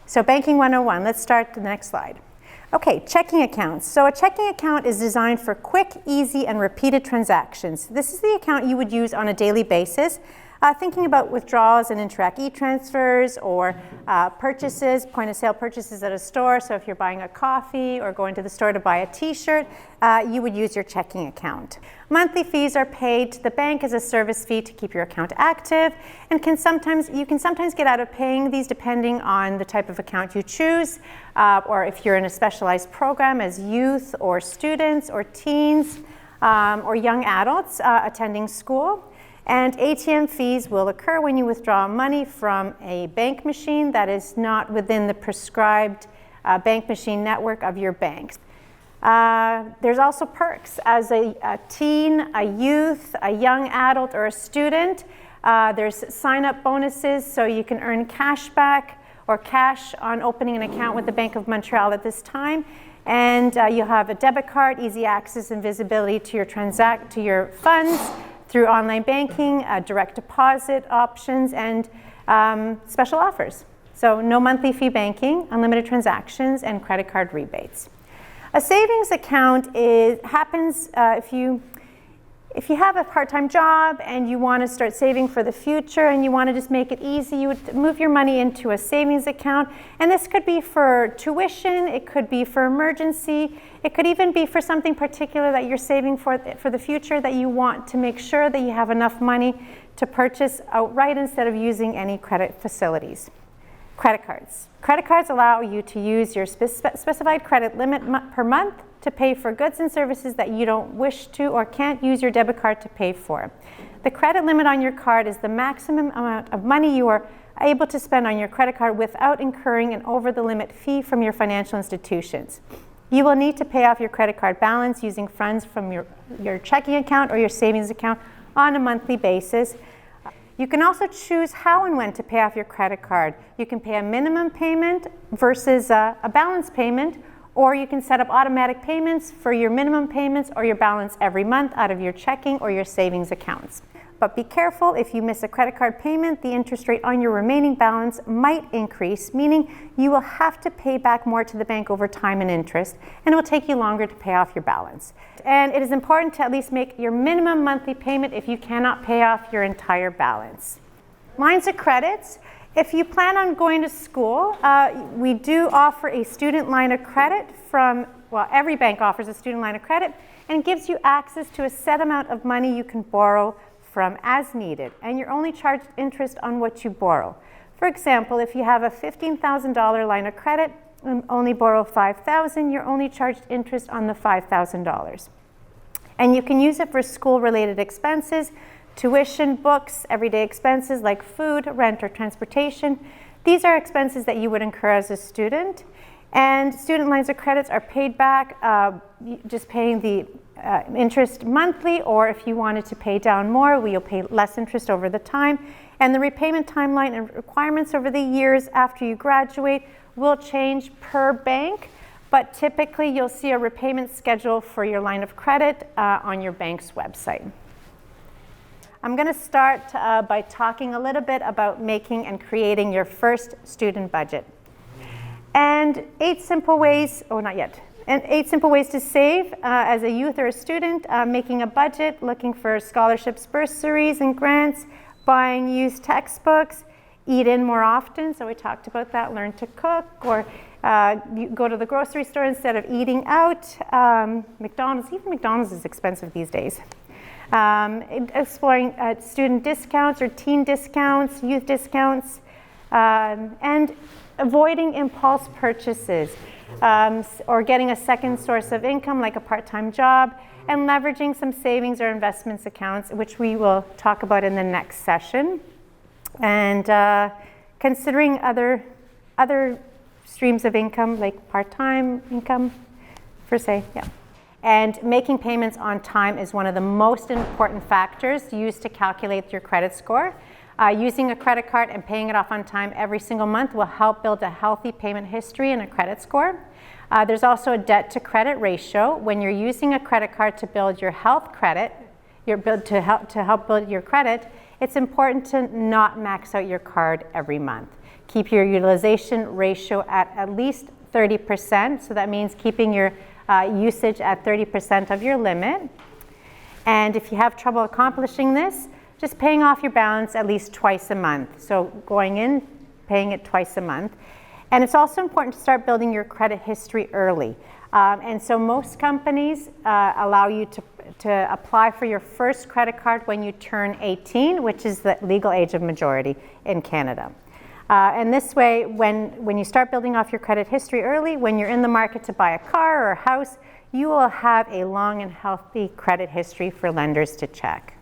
So Banking 101, let's start the next slide. Okay, checking accounts. So a checking account is designed for quick, easy, and repeated transactions. This is the account you would use on a daily basis, thinking about withdrawals and Interac e-transfers or purchases, point-of-sale purchases at a store. So if you're buying a coffee or going to the store to buy a t-shirt, you would use your checking account. Monthly fees are paid to the bank as a service fee to keep your account active, and you can sometimes get out of paying these depending on the type of account you choose, or if you're in a specialized program as youth or students or teens or young adults attending school. And ATM fees will occur when you withdraw money from a bank machine that is not within the prescribed bank machine network of your bank. There's also perks. As a teen, a youth, a young adult, or a student, there's sign-up bonuses, so you can earn cash back or cash on opening an account with the Bank of Montreal at this time. And you'll have a debit card, easy access and visibility to your funds through online banking, direct deposit options, and special offers. So no monthly fee banking, unlimited transactions, and credit card rebates. A savings account happens if you have a part-time job and you want to start saving for the future and you want to just make it easy, you would move your money into a savings account. And this could be for tuition, it could be for emergency, it could even be for something particular that you're saving for the future that you want to make sure that you have enough money to purchase outright instead of using any credit facilities. Credit cards. Credit cards allow you to use your specified credit limit per month to pay for goods and services that you don't wish to or can't use your debit card to pay for. The credit limit on your card is the maximum amount of money you are able to spend on your credit card without incurring an over-the-limit fee from your financial institutions. You will need to pay off your credit card balance using funds from your checking account or your savings account on a monthly basis. You can also choose how and when to pay off your credit card. You can pay a minimum payment versus a balance payment, or you can set up automatic payments for your minimum payments or your balance every month out of your checking or your savings accounts. But be careful, if you miss a credit card payment, the interest rate on your remaining balance might increase, meaning you will have to pay back more to the bank over time in interest, and it will take you longer to pay off your balance. And it is important to at least make your minimum monthly payment if you cannot pay off your entire balance. Lines of credits. If you plan on going to school, we do offer a student line of credit every bank offers a student line of credit and gives you access to a set amount of money you can borrow from as needed, and you're only charged interest on what you borrow. For example, if you have a $15,000 line of credit and only borrow $5,000, you're only charged interest on the $5,000. And you can use it for school-related expenses, tuition, books, everyday expenses like food, rent, or transportation. These are expenses that you would incur as a student. And student lines of credits are paid back, just paying the interest monthly, or if you wanted to pay down more, you'll pay less interest over the time. And the repayment timeline and requirements over the years after you graduate will change per bank, but typically you'll see a repayment schedule for your line of credit on your bank's website. I'm going to start by talking a little bit about making and creating your first student budget. And 8 simple ways to save as a youth or a student, making a budget, looking for scholarships, bursaries, and grants, buying used textbooks, eat in more often, so we talked about that, learn to cook, or you go to the grocery store instead of eating out. McDonald's is expensive these days. Exploring student discounts or teen discounts, youth discounts, and avoiding impulse purchases, or getting a second source of income like a part-time job, and leveraging some savings or investments accounts, which we will talk about in the next session, and considering other streams of income like part-time income per se. And making payments on time is one of the most important factors used to calculate your credit score. Using a credit card and paying it off on time every single month will help build a healthy payment history and a credit score. There's also a debt to credit ratio. When you're using a credit card to build your health credit, to help build your credit, it's important to not max out your card every month. Keep your utilization ratio at least 30%, so that means keeping your usage at 30% of your limit. And if you have trouble accomplishing this, just paying off your balance at least twice a month. So going in, paying it twice a month. And it's also important to start building your credit history early. And so most companies allow you to apply for your first credit card when you turn 18, which is the legal age of majority in Canada. And this way, when you start building off your credit history early, when you're in the market to buy a car or a house, you will have a long and healthy credit history for lenders to check.